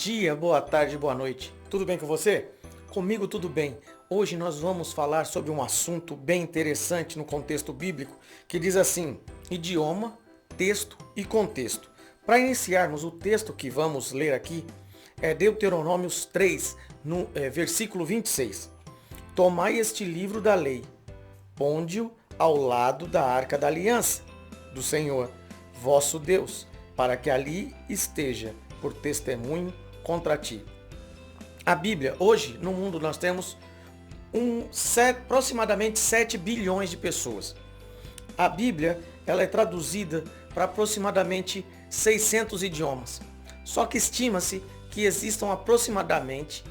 dia, boa tarde, boa noite. Tudo bem com você? Comigo tudo bem. Hoje nós vamos falar sobre um assunto bem interessante no contexto bíblico, que diz assim: idioma, texto e contexto. Para iniciarmos, o texto que vamos ler aqui é Deuteronômios 3, no versículo 26. Tomai este livro da lei, ponde-o ao lado da arca da aliança do Senhor, vosso Deus, para que ali esteja por testemunho contra ti. A Bíblia, hoje, no mundo, nós temos aproximadamente 7 bilhões de pessoas. A Bíblia, ela é traduzida para aproximadamente 600 idiomas. Só que estima-se que existam aproximadamente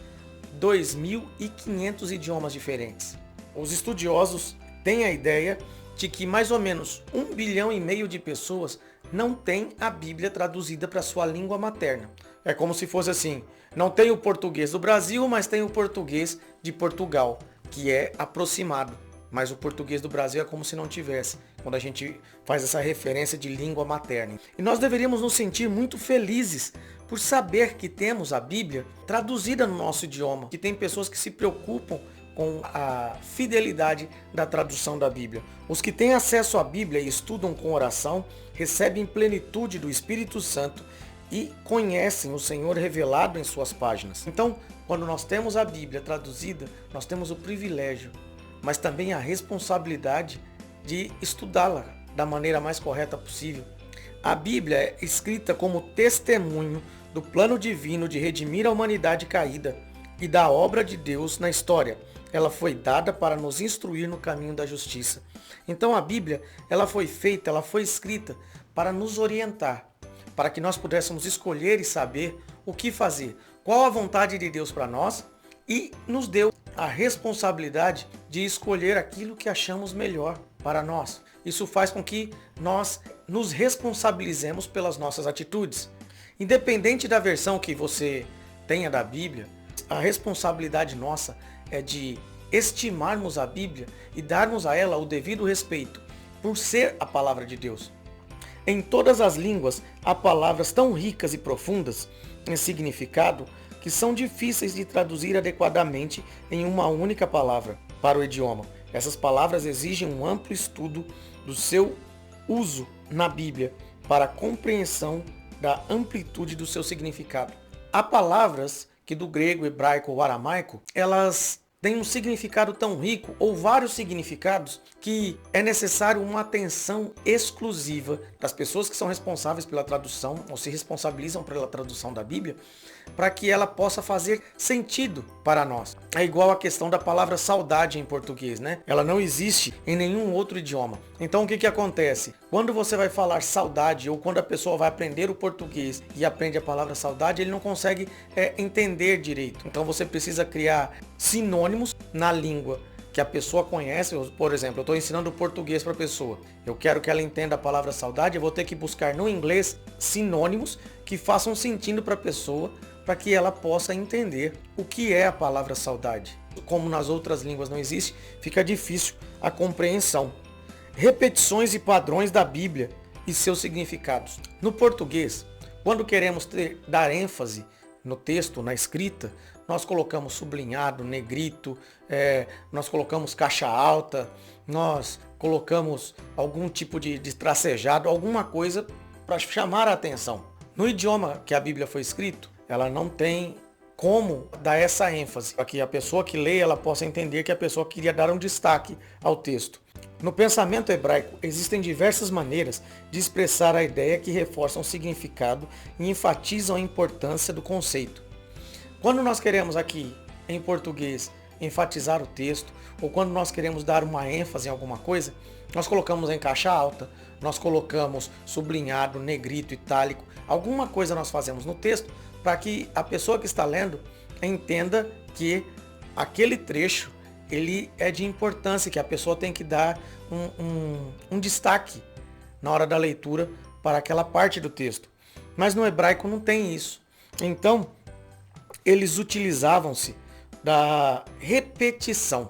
2.500 idiomas diferentes. Os estudiosos têm a ideia de que mais ou menos 1,5 bilhão de pessoas não têm a Bíblia traduzida para sua língua materna. É como se fosse assim: não tem o português do Brasil, mas tem o português de Portugal, que é aproximado. Mas o português do Brasil é como se não tivesse, quando a gente faz essa referência de língua materna. E nós deveríamos nos sentir muito felizes por saber que temos a Bíblia traduzida no nosso idioma, que tem pessoas que se preocupam com a fidelidade da tradução da Bíblia. Os que têm acesso à Bíblia e estudam com oração, recebem plenitude do Espírito Santo e conhecem o Senhor revelado em suas páginas. Então, quando nós temos a Bíblia traduzida, nós temos o privilégio, mas também a responsabilidade de estudá-la da maneira mais correta possível. A Bíblia é escrita como testemunho do plano divino de redimir a humanidade caída e da obra de Deus na história. Ela foi dada para nos instruir no caminho da justiça. Então a Bíblia, ela foi feita, ela foi escrita para nos orientar, para que nós pudéssemos escolher e saber o que fazer, qual a vontade de Deus para nós, e nos deu a responsabilidade de escolher aquilo que achamos melhor para nós. Isso faz com que nós nos responsabilizemos pelas nossas atitudes. Independente da versão que você tenha da Bíblia, a responsabilidade nossa é de estimarmos a Bíblia e darmos a ela o devido respeito, por ser a palavra de Deus. Em todas as línguas há palavras tão ricas e profundas em significado que são difíceis de traduzir adequadamente em uma única palavra para o idioma. Essas palavras exigem um amplo estudo do seu uso na Bíblia para a compreensão da amplitude do seu significado. Há palavras que do grego, hebraico ou aramaico, elas têm um significado tão rico, ou vários significados, que é necessário uma atenção exclusiva das pessoas que são responsáveis pela tradução, ou se responsabilizam pela tradução da Bíblia, para que ela possa fazer sentido para nós. É igual a questão da palavra saudade em português, né? Ela não existe em nenhum outro idioma. Então o que acontece? Quando você vai falar saudade, ou quando a pessoa vai aprender o português e aprende a palavra saudade, ele não consegue entender direito. Então você precisa criar sinônimos na língua que a pessoa conhece. Por exemplo, eu estou ensinando português para a pessoa. Eu quero que ela entenda a palavra saudade, eu vou ter que buscar no inglês sinônimos que façam sentido para a pessoa, para que ela possa entender o que é a palavra saudade. Como nas outras línguas não existe, fica difícil a compreensão. Repetições e padrões da Bíblia e seus significados. No português, quando queremos dar ênfase no texto, na escrita, nós colocamos sublinhado, negrito, nós colocamos caixa alta, nós colocamos algum tipo de tracejado, alguma coisa para chamar a atenção. No idioma que a Bíblia foi escrito, ela não tem como dar essa ênfase, para que a pessoa que lê ela possa entender que a pessoa queria dar um destaque ao texto. No pensamento hebraico, existem diversas maneiras de expressar a ideia que reforçam o significado e enfatizam a importância do conceito. Quando nós queremos aqui, em português, enfatizar o texto, ou quando nós queremos dar uma ênfase em alguma coisa, nós colocamos em caixa alta, nós colocamos sublinhado, negrito, itálico, alguma coisa nós fazemos no texto para que a pessoa que está lendo entenda que aquele trecho ele é de importância, que a pessoa tem que dar um destaque na hora da leitura para aquela parte do texto. Mas no hebraico não tem isso. Então, eles utilizavam-se da repetição.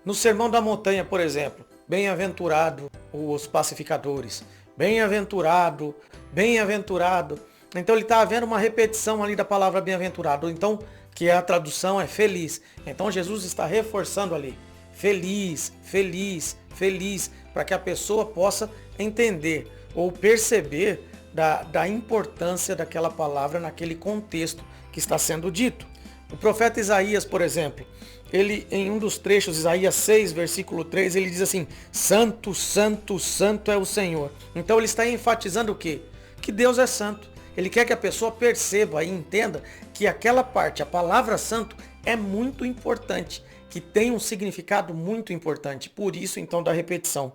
No Sermão da Montanha, por exemplo, bem-aventurado os pacificadores, bem-aventurado, bem-aventurado. Então ele está havendo uma repetição ali da palavra bem-aventurado, ou então que a tradução é feliz. Então Jesus está reforçando ali, feliz, feliz, feliz, para que a pessoa possa entender ou perceber da importância daquela palavra naquele contexto que está sendo dito. O profeta Isaías, por exemplo, ele em um dos trechos, Isaías 6, versículo 3, ele diz assim: Santo, Santo, Santo é o Senhor. Então ele está enfatizando o quê? Que Deus é santo. Ele quer que a pessoa perceba e entenda que aquela parte, a palavra santo, é muito importante, que tem um significado muito importante. Por isso, então, da repetição.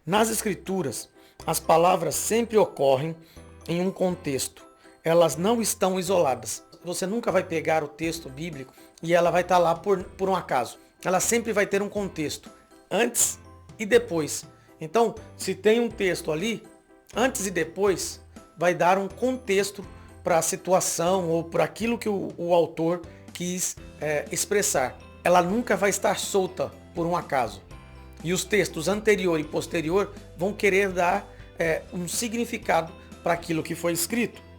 Nas Escrituras, as palavras sempre ocorrem em um contexto. Elas não estão isoladas. Você nunca vai pegar o texto bíblico e ela vai estar lá por um acaso. Ela sempre vai ter um contexto, antes e depois. Então, se tem um texto ali, antes e depois, vai dar um contexto para a situação ou para aquilo que o autor quis expressar. Ela nunca vai estar solta por um acaso. E os textos anterior e posterior vão querer dar um significado para aquilo que foi escrito.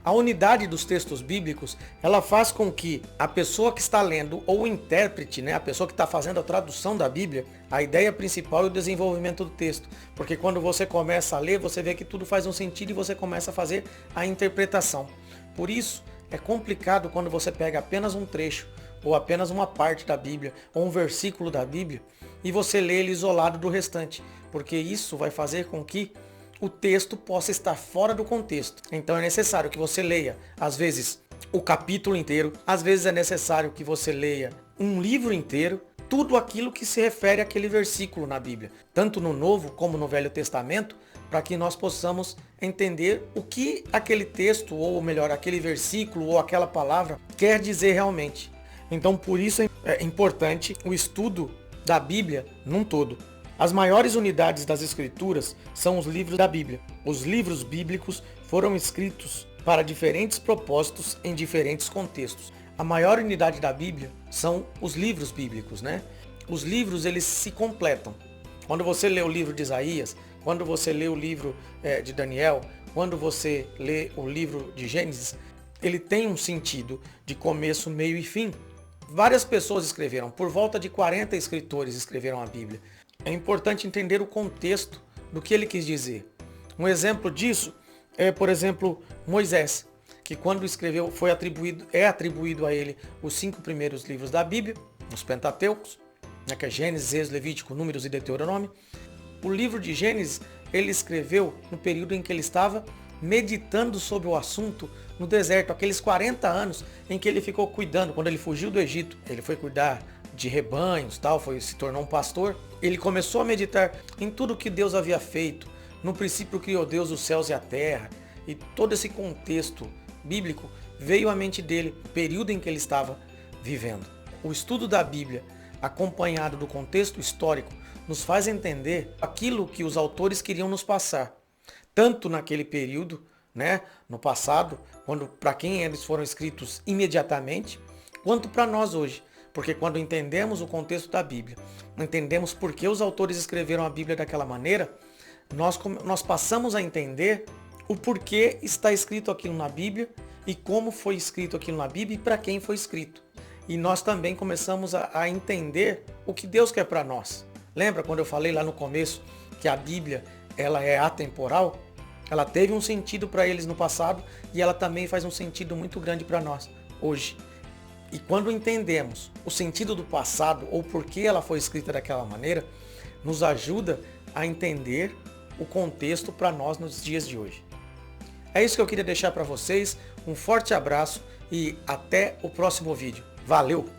A unidade dos textos bíblicos, ela faz com que a pessoa que está lendo, ou o intérprete, né, a pessoa que está fazendo a tradução da Bíblia, a ideia principal é o desenvolvimento do texto. Porque quando você começa a ler, você vê que tudo faz um sentido e você começa a fazer a interpretação. Por isso, é complicado quando você pega apenas um trecho, ou apenas uma parte da Bíblia, ou um versículo da Bíblia, e você lê ele isolado do restante. Porque isso vai fazer com que o texto possa estar fora do contexto. Então é necessário que você leia, às vezes, o capítulo inteiro, às vezes é necessário que você leia um livro inteiro, tudo aquilo que se refere àquele versículo na Bíblia, tanto no Novo como no Velho Testamento, para que nós possamos entender o que aquele texto, ou melhor, aquele versículo ou aquela palavra quer dizer realmente. Então por isso é importante o estudo da Bíblia num todo. As maiores unidades das Escrituras são os livros da Bíblia. Os livros bíblicos foram escritos para diferentes propósitos em diferentes contextos. A maior unidade da Bíblia são os livros bíblicos, né? Os livros, eles se completam. Quando você lê o livro de Isaías, quando você lê o livro de Daniel, quando você lê o livro de Gênesis, ele tem um sentido de começo, meio e fim. Várias pessoas escreveram, por volta de 40 escritores escreveram a Bíblia. É importante entender o contexto do que ele quis dizer. Um exemplo disso é, por exemplo, Moisés, que quando escreveu, é atribuído a ele os 5 primeiros livros da Bíblia, os Pentateucos, né, que é Gênesis, Êxodo, Levítico, Números e Deuteronômio. O livro de Gênesis, ele escreveu no período em que ele estava meditando sobre o assunto no deserto, aqueles 40 anos em que ele ficou cuidando, quando ele fugiu do Egito, ele foi cuidar de rebanhos, tal, se tornou um pastor. Ele começou a meditar em tudo que Deus havia feito. No princípio criou Deus os céus e a terra. E todo esse contexto bíblico veio à mente dele, no período em que ele estava vivendo. O estudo da Bíblia, acompanhado do contexto histórico, nos faz entender aquilo que os autores queriam nos passar. Tanto naquele período, né, no passado, quando para quem eles foram escritos imediatamente, quanto para nós hoje. Porque quando entendemos o contexto da Bíblia, entendemos por que os autores escreveram a Bíblia daquela maneira, nós passamos a entender o porquê está escrito aquilo na Bíblia e como foi escrito aquilo na Bíblia e para quem foi escrito. E nós também começamos a entender o que Deus quer para nós. Lembra quando eu falei lá no começo que a Bíblia ela é atemporal? Ela teve um sentido para eles no passado e ela também faz um sentido muito grande para nós hoje. E quando entendemos o sentido do passado ou por que ela foi escrita daquela maneira, nos ajuda a entender o contexto para nós nos dias de hoje. É isso que eu queria deixar para vocês. Um forte abraço e até o próximo vídeo. Valeu!